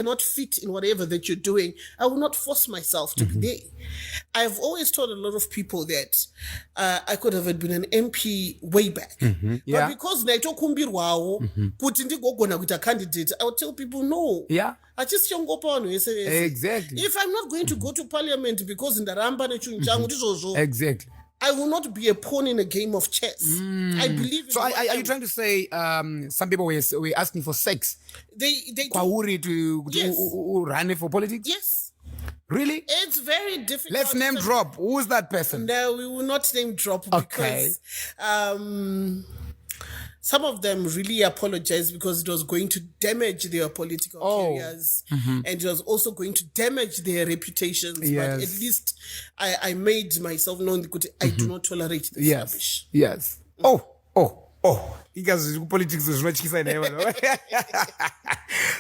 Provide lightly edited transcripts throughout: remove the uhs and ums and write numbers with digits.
not fit in whatever that you're doing, I will not force myself to be there. I've always told a lot of people that I could have been an MP way back. But because naito kumbirwawo kuti ndigogona kuita candidate, I would tell people no. I just exactly. If I'm not going to go to parliament because in the ramba exactly. I will not be a pawn in a game of chess. I believe in. So are you trying to say some people were asking for sex? They to run for politics? Yes. Really? It's very difficult. Let's name drop. Who's that person? No, we will not name drop because some of them really apologized because it was going to damage their political careers and it was also going to damage their reputations. But at least I made myself known that I do not tolerate this rubbish. Yes. You guys politics is much.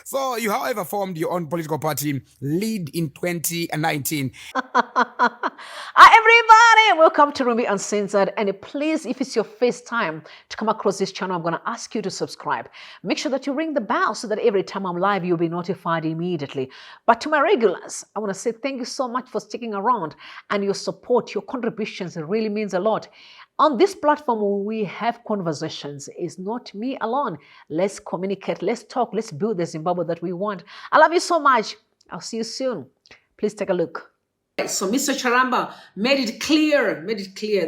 So you, however, formed your own political party, Lead, in 2019. Everybody, welcome to Rumi Uncensored. And please, if it's your first time to come across this channel, I'm going to ask you to subscribe. Make sure that you ring the bell so that every time I'm live, you'll be notified immediately. But to my regulars, I want to say thank you so much for sticking around, and your support, your contributions, it really means a lot. On this platform, we have conversations. It's not me alone. Let's communicate, let's talk, let's build the Zimbabwe that we want. I love you so much. I'll see you soon. Please take a look. So Mr. Charamba made it clear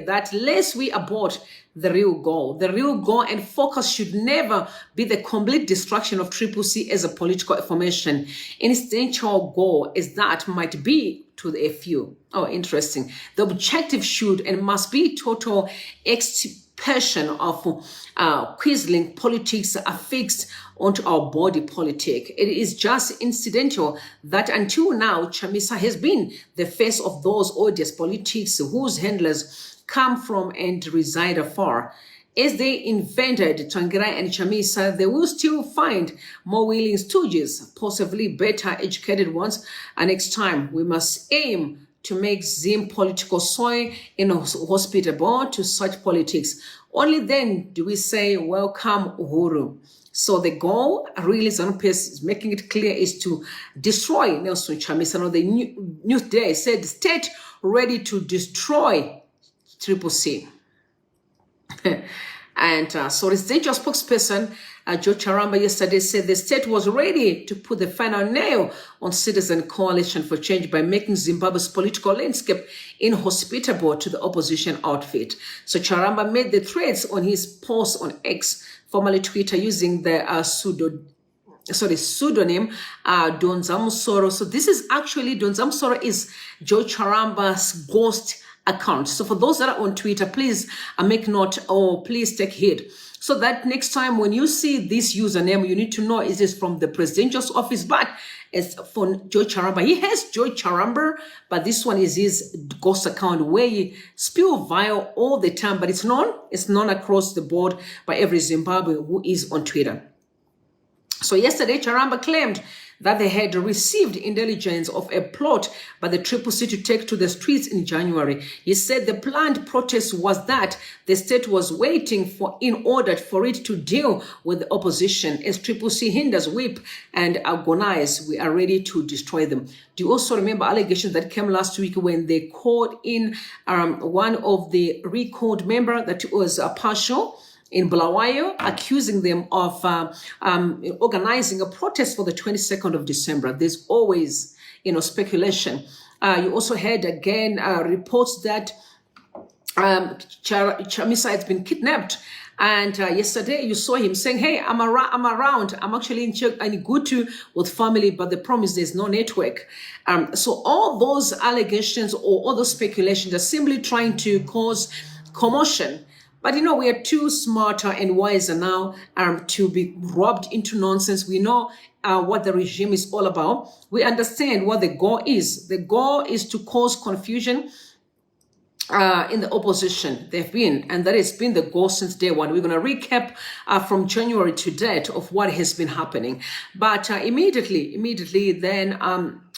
that lest we abort the real goal and focus should never be the complete destruction of CCC as a political formation. Incidental goal is that might be to the few. Oh, interesting. The objective should and must be total extirpation of quisling politics affixed onto our body politic. It is just incidental that until now, Chamisa has been the face of those odious politics whose handlers come from and reside afar. As they invented Tsvangirai and Chamisa, they will still find more willing stooges, possibly better educated ones. And next time, we must aim to make Zim political soil inhospitable to such politics. Only then do we say, welcome UHURU. So the goal, really, ZANU is making it clear, is to destroy Nelson Chamisa. Now, the news day said, state ready to destroy CCC. And so residential spokesperson Joe Charamba yesterday said the state was ready to put the final nail on Citizen Coalition for Change by making Zimbabwe's political landscape inhospitable to the opposition outfit. So Charamba made the threats on his post on X, formerly Twitter, using the pseudonym Don Zamusoro. So this is actually, Don Zamusoro is Joe Charamba's ghost account. So for those that are on Twitter, please make note, or please take heed, so that next time when you see this username, you need to know it is from the presidential's office. But as for Joe Charamba, he has Joe Charamba, but this one is his ghost account where he spill vile all the time, but it's known across the board by every Zimbabwean who is on Twitter. So yesterday, Charamba claimed that they had received intelligence of a plot by the CCC to take to the streets in January. He said the planned protest was that the state was waiting in order for it to deal with the opposition. As CCC hinders, whip, and agonize, we are ready to destroy them. Do you also remember allegations that came last week when they called in one of the recalled member that was partial in Bulawayo, accusing them of organizing a protest for the 22nd of December. There's always, speculation. You also had, again, reports that Chamisa has been kidnapped. And yesterday you saw him saying, hey, I'm around. I'm actually in Gutu with family, but the problem is there's no network. So all those allegations or all those speculations are simply trying to cause commotion. But we are too smarter and wiser now to be robbed into nonsense. We know what the regime is all about. We understand what the goal is. The goal is to cause confusion in the opposition. They've been, and that has been the goal since day one. We're going to recap from January to date of what has been happening. But immediately then,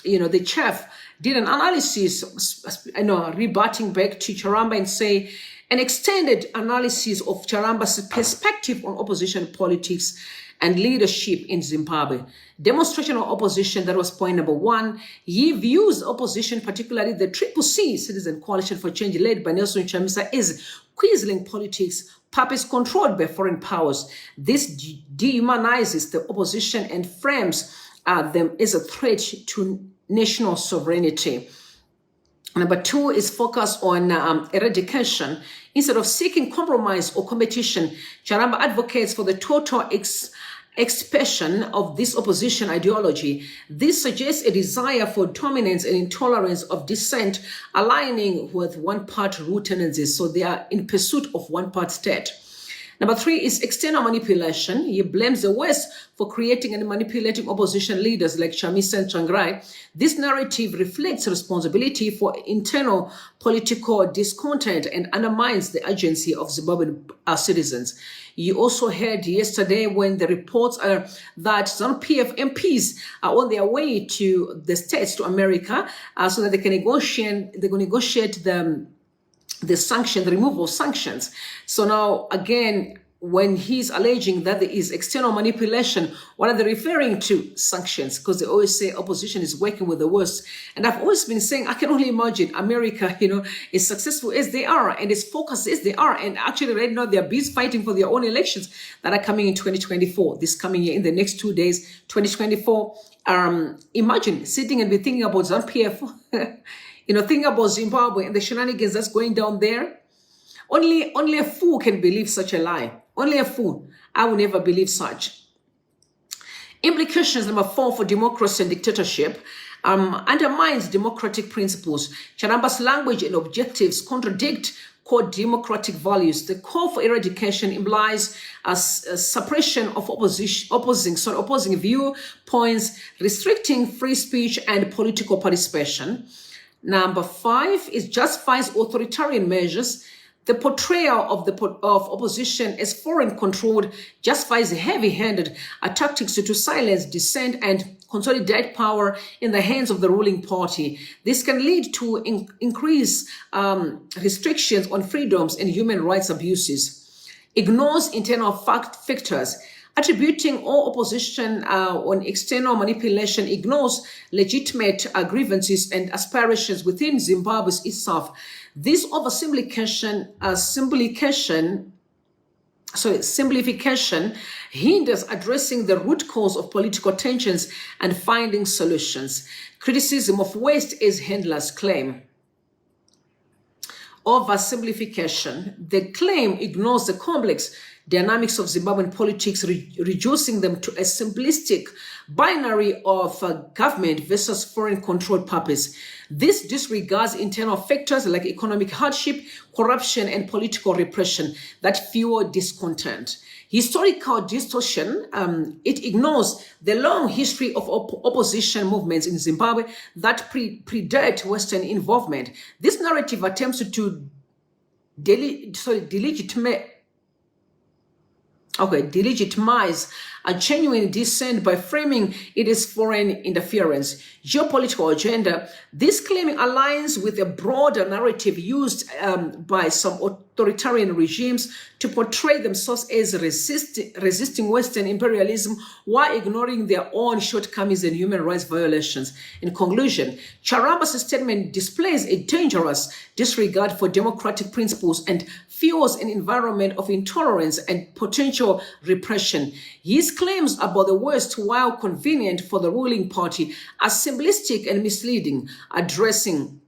the chief did an analysis, rebutting back to Charamba and say, an extended analysis of Charamba's perspective on opposition politics and leadership in Zimbabwe. Demonstration of opposition, that was point number one. He views opposition, particularly the CCC, Citizen Coalition for Change, led by Nelson Chamisa, is quisling politics, puppets controlled by foreign powers. This dehumanizes the opposition and frames them as a threat to national sovereignty. Number two is focus on eradication. Instead of seeking compromise or competition, Charamba advocates for the total extirpation of this opposition ideology. This suggests a desire for dominance and intolerance of dissent, aligning with one-part rule tendencies. So they are in pursuit of one-part state. Number three is external manipulation. He blames the West for creating and manipulating opposition leaders like Chamisa and Tsvangirai. This narrative reflects responsibility for internal political discontent and undermines the agency of Zimbabwean citizens. You also heard yesterday when the reports are that some PF MPs are on their way to the States, to America, so that they can negotiate the sanction, the removal of sanctions. So now, again, when he's alleging that there is external manipulation, what are they referring to? Sanctions, because they always say opposition is working with the West. And I've always been saying, I can only imagine America, is successful as they are and is focused as they are. And actually right now they're busy fighting for their own elections that are coming in 2024, this coming year, in the next 2 days, 2024. Imagine sitting and be thinking about ZANU-PF, thinking about Zimbabwe and the shenanigans that's going down there. Only a fool can believe such a lie. Only a fool. I will never believe such. Implications number four for democracy and dictatorship undermines democratic principles. Charamba's language and objectives contradict core democratic values. The call for eradication implies a suppression of opposing viewpoints, restricting free speech and political participation. Number five is justifies authoritarian measures. The portrayal of opposition as foreign-controlled justifies heavy-handed tactics to silence dissent and consolidate power in the hands of the ruling party. This can lead to increased restrictions on freedoms and human rights abuses. Ignores internal factors. Attributing all opposition on external manipulation ignores legitimate grievances and aspirations within Zimbabwe itself. This oversimplification hinders addressing the root cause of political tensions and finding solutions. Criticism of West is Handler's claim. Oversimplification. The claim ignores the complex dynamics of Zimbabwean politics, reducing them to a simplistic binary of government versus foreign-controlled purpose. This disregards internal factors like economic hardship, corruption, and political repression that fuel discontent. Historical distortion, it ignores the long history of opposition movements in Zimbabwe that predate Western involvement. This narrative attempts to delegitimize a genuine dissent by framing it as foreign interference. Geopolitical agenda. This claiming aligns with a broader narrative used by some authoritarian regimes to portray themselves as resisting Western imperialism while ignoring their own shortcomings and human rights violations. In conclusion, Charamba's statement displays a dangerous disregard for democratic principles and fuels an environment of intolerance and potential repression. His claims about the West, while convenient for the ruling party, are simplistic and misleading. Addressing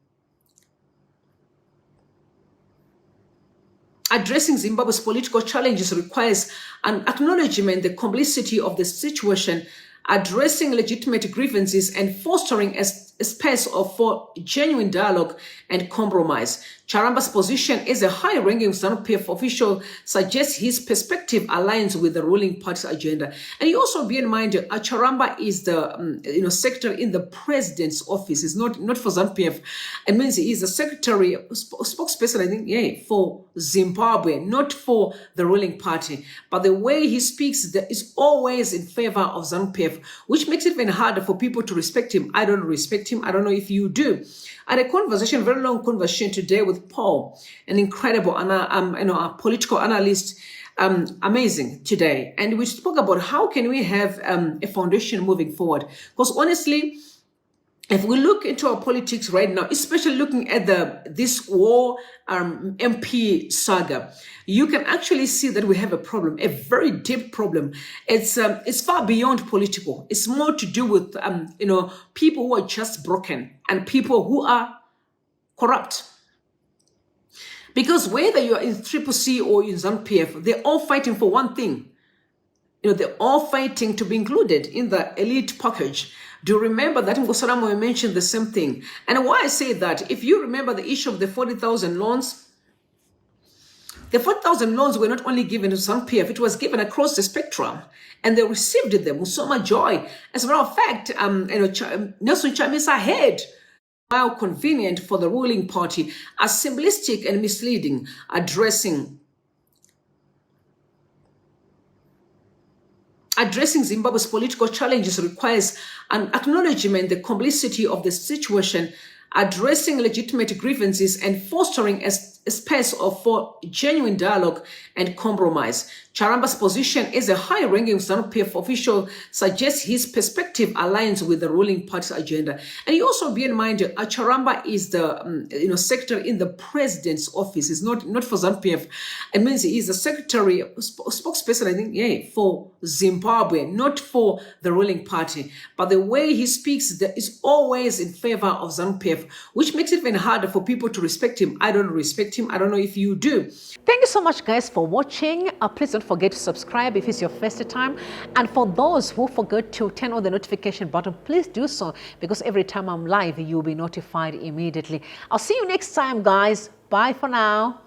Zimbabwe's political challenges requires an acknowledgement the complexity of the situation, addressing legitimate grievances, and fostering a space for genuine dialogue and compromise. Charamba's position as a high-ranking ZANU-PF official suggests his perspective aligns with the ruling party's agenda. And you also bear in mind, Charamba is the secretary in the president's office. It's not for ZANU-PF. It means he is the secretary, spokesperson, I think, for Zimbabwe, not for the ruling party. But the way he speaks is always in favor of ZANU-PF, which makes it even harder for people to respect him. I don't respect him. I don't know if you do. I had a very long conversation today with Paul, an incredible political analyst. amazing today. And we spoke about how can we have a foundation moving forward. Because honestly, if we look into our politics right now, especially looking at this war MP saga, you can actually see that we have a problem, a very deep problem. It's far beyond political. It's more to do with people who are just broken and people who are corrupt. Because whether you are in CCC or in ZANU-PF, they're all fighting for one thing. They're all fighting to be included in the elite package. Do you remember that Ngosaramo mentioned the same thing? And why I say that, if you remember the issue of the 40,000 loans, the 40,000 loans were not only given to ZANU-PF, it was given across the spectrum. And they received them with so much joy. As a matter of fact, Nelson Chamisa had, while convenient for the ruling party, as simplistic and misleading, addressing Zimbabwe's political challenges requires an acknowledgement, the complexity of the situation, addressing legitimate grievances, and fostering a space for genuine dialogue and compromise. Charamba's position as a high-ranking ZANU-PF official suggests his perspective aligns with the ruling party's agenda. And you also be in mind, Charamba is the secretary in the president's office. It's not for ZANU-PF. It means he is the secretary, spokesperson, I think, for Zimbabwe, not for the ruling party. But the way he speaks is always in favor of ZANU-PF, which makes it even harder for people to respect him. I don't respect him. I don't know if you do. Thank you so much, guys, for watching. Please don't forget to subscribe if it's your first time. And for those who forgot to turn on the notification button, please do so, because every time I'm live, you'll be notified immediately. I'll see you next time, guys. Bye for now.